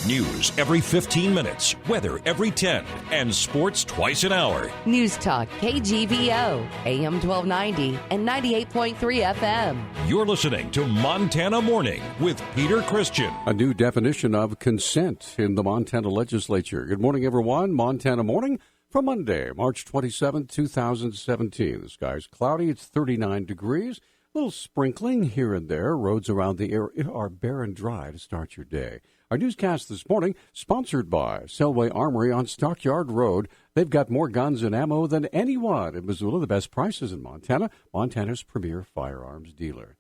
News every 15 minutes, weather every 10, and sports twice an hour. Newstalk, KGVO, AM 1290 and 98.3 FM. You're listening to Montana Morning with Peter Christian. A new definition of consent in the Montana legislature. Good morning, everyone. Montana Morning for Monday, March 27, 2017. The sky's cloudy. It's 39 degrees. A little sprinkling here and there. Roads around the area are bare and dry to start your day. Our newscast this morning, sponsored by Selway Armory on Stockyard Road. They've got more guns and ammo than anyone in Missoula. The best prices in Montana. Montana's premier firearms dealer.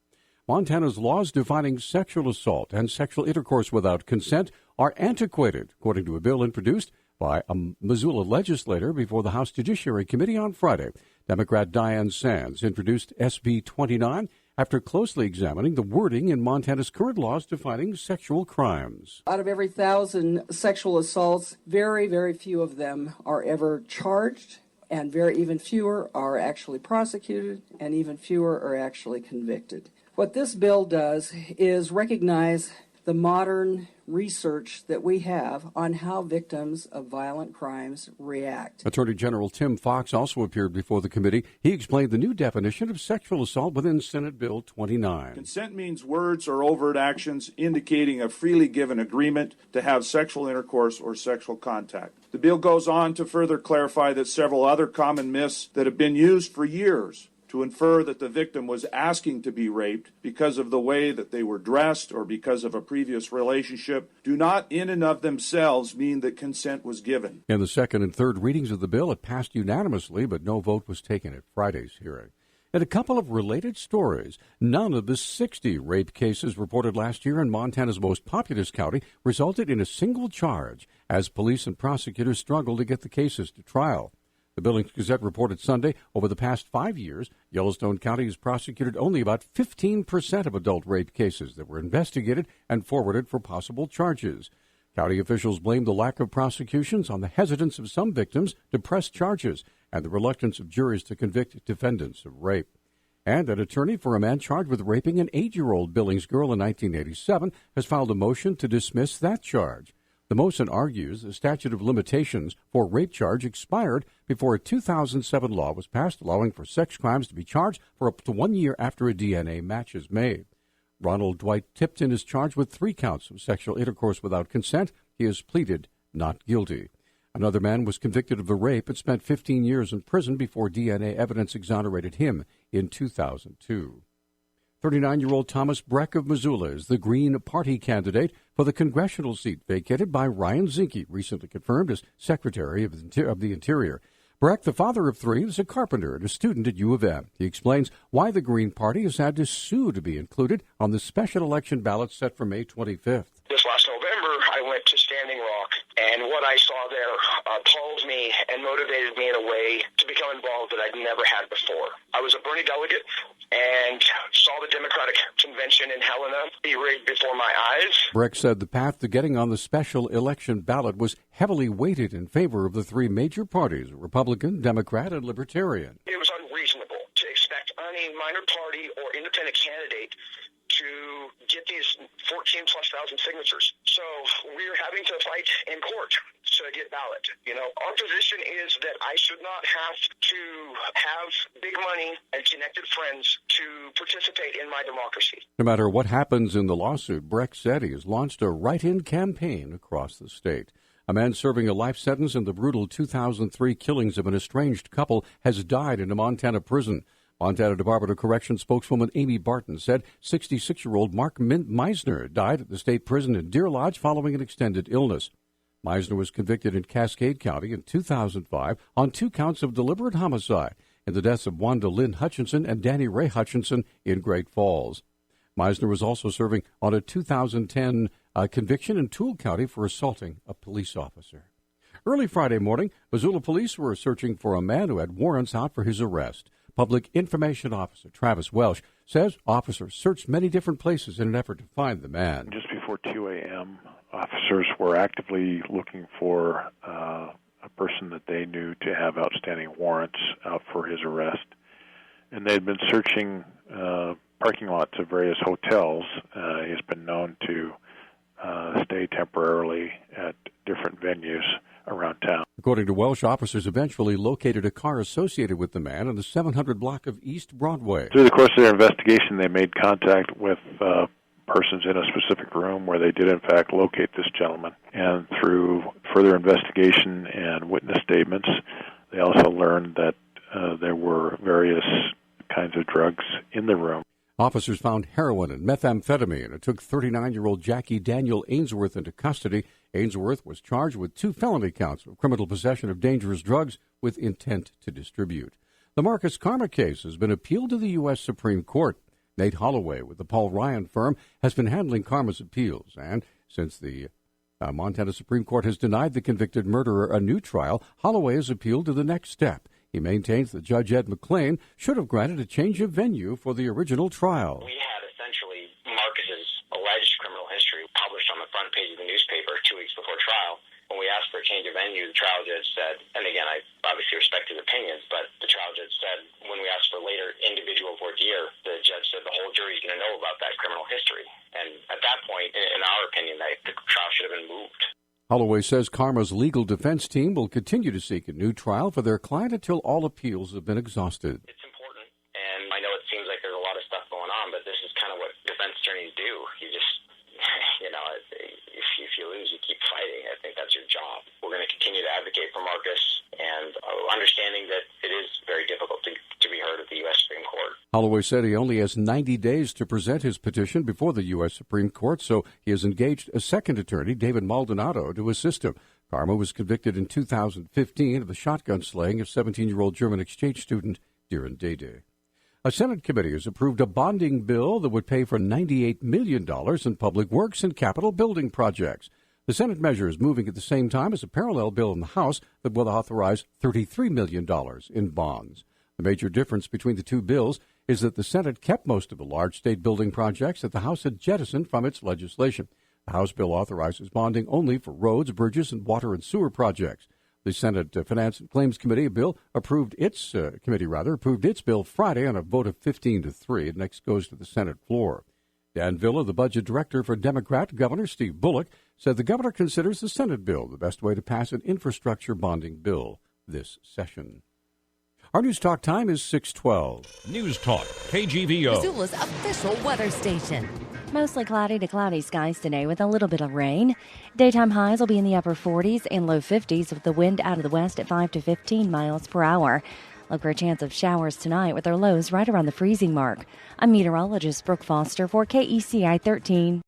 Montana's laws defining sexual assault and sexual intercourse without consent are antiquated, according to a bill introduced by a Missoula legislator before the House Judiciary Committee on Friday. Democrat Diane Sands introduced SB 29 after closely examining the wording in Montana's current laws defining sexual crimes. Out of every 1,000 sexual assaults, very, very few of them are ever charged, and even fewer are actually prosecuted, and even fewer are actually convicted. What this bill does is recognize the modern research that we have on how victims of violent crimes react. Attorney General Tim Fox also appeared before the committee. He explained the new definition of sexual assault within Senate Bill 29. Consent means words or overt actions indicating a freely given agreement to have sexual intercourse or sexual contact. The bill goes on to further clarify that several other common myths that have been used for years to infer that the victim was asking to be raped because of the way that they were dressed or because of a previous relationship do not in and of themselves mean that consent was given. In the second and third readings of the bill, it passed unanimously, but no vote was taken at Friday's hearing. In a couple of related stories, none of the 60 rape cases reported last year in Montana's most populous county resulted in a single charge, as police and prosecutors struggled to get the cases to trial. The Billings Gazette reported Sunday, over the past 5 years, Yellowstone County has prosecuted only about 15% of adult rape cases that were investigated and forwarded for possible charges. County officials blame the lack of prosecutions on the hesitance of some victims to press charges and the reluctance of juries to convict defendants of rape. And an attorney for a man charged with raping an 8-year-old Billings girl in 1987 has filed a motion to dismiss that charge. The motion argues the statute of limitations for rape charge expired before a 2007 law was passed allowing for sex crimes to be charged for up to 1 year after a DNA match is made. Ronald Dwight Tipton is charged with 3 counts of sexual intercourse without consent. He has pleaded not guilty. Another man was convicted of the rape and spent 15 years in prison before DNA evidence exonerated him in 2002. 39-year-old Thomas Breck of Missoula is the Green Party candidate for the congressional seat vacated by Ryan Zinke, recently confirmed as Secretary of the Interior. Breck, the father of 3, is a carpenter and a student at U of M. He explains why the Green Party has had to sue to be included on the special election ballot set for May 25th. This last November, I went to Standing Rock, and what I saw there appalled me and motivated me in a way to become involved that I'd never had before. I was a Bernie delegate and saw the Democratic convention in Helena be rigged before my eyes. Breck said the path to getting on the special election ballot was heavily weighted in favor of the 3 major parties, Republican, Democrat, and Libertarian. It was unreasonable to expect any minor party or independent candidate to get these 14-plus thousand signatures. So we're having to fight in court to get ballot. Our position is that I should not have to have big money and connected friends to participate in my democracy. No matter what happens in the lawsuit, Breck said he has launched a write-in campaign across the state. A man serving a life sentence in the brutal 2003 killings of an estranged couple has died in a Montana prison. Montana Department of Corrections spokeswoman Amy Barton said 66-year-old Mark Meisner died at the state prison in Deer Lodge following an extended illness. Meisner was convicted in Cascade County in 2005 on 2 counts of deliberate homicide in the deaths of Wanda Lynn Hutchinson and Danny Ray Hutchinson in Great Falls. Meisner was also serving on a 2010 conviction in Toole County for assaulting a police officer. Early Friday morning, Missoula police were searching for a man who had warrants out for his arrest. Public Information Officer Travis Welsh says officers searched many different places in an effort to find the man. Just before 2 a.m., officers were actively looking for a person that they knew to have outstanding warrants out for his arrest. And they had been searching parking lots of various hotels. He has been known to stay stay temporarily at different venues around town. According to Welsh, officers eventually located a car associated with the man in the 700 block of East Broadway. Through the course of their investigation, they made contact with persons in a specific room where they did, in fact, locate this gentleman. And through further investigation and witness statements, they also learned that there were various kinds of drugs in the room. Officers found heroin and methamphetamine and took 39-year-old Jackie Daniel Ainsworth into custody. Ainsworth was charged with 2 felony counts of criminal possession of dangerous drugs with intent to distribute. The Marcus Karma case has been appealed to the U.S. Supreme Court. Nate Holloway with the Paul Ryan firm has been handling Karma's appeals, and since the Montana Supreme Court has denied the convicted murderer a new trial, Holloway has appealed to the next step. He maintains that Judge Ed McClain should have granted a change of venue for the original trial. We had essentially Marcus's alleged criminal history published on the front page of the newspaper 2 weeks before trial. When we asked for a change of venue, the trial judge said, and again, I obviously respect his opinions, but the trial judge said when we asked for later individual voir dire, the judge said the whole jury's going to know about that criminal history. And at that point, in our opinion, the trial should have been moved. Holloway says Karma's legal defense team will continue to seek a new trial for their client until all appeals have been exhausted. It's important, and I know it seems like there's a lot of stuff going on, but this is kind of what defense attorneys do. You just, if you lose, you keep fighting. I think that's your job. We're going to continue to advocate for Marcus, and understanding that it is very difficult to be heard at the U.S. Supreme Court. Holloway said he only has 90 days to present his petition before the U.S. Supreme Court, so he has engaged a second attorney, David Maldonado, to assist him. Karma was convicted in 2015 of the shotgun slaying of 17-year-old German exchange student Diren Dede. A Senate committee has approved a bonding bill that would pay for $98 million in public works and capital building projects. The Senate measure is moving at the same time as a parallel bill in the House that will authorize $33 million in bonds. The major difference between the two bills is that the Senate kept most of the large state building projects that the House had jettisoned from its legislation. The House bill authorizes bonding only for roads, bridges, and water and sewer projects. The Senate Finance and Claims Committee approved its bill Friday on a vote of 15-3. It next goes to the Senate floor. Dan Villa, the budget director for Democrat Governor Steve Bullock, said the governor considers the Senate bill the best way to pass an infrastructure bonding bill this session. Our Newstalk time is 6:12. Newstalk, KGVO. Missoula's official weather station. Mostly cloudy to cloudy skies today with a little bit of rain. Daytime highs will be in the upper 40s and low 50s with the wind out of the west at 5 to 15 miles per hour. Look for a chance of showers tonight with their lows right around the freezing mark. I'm meteorologist Brooke Foster for KECI 13.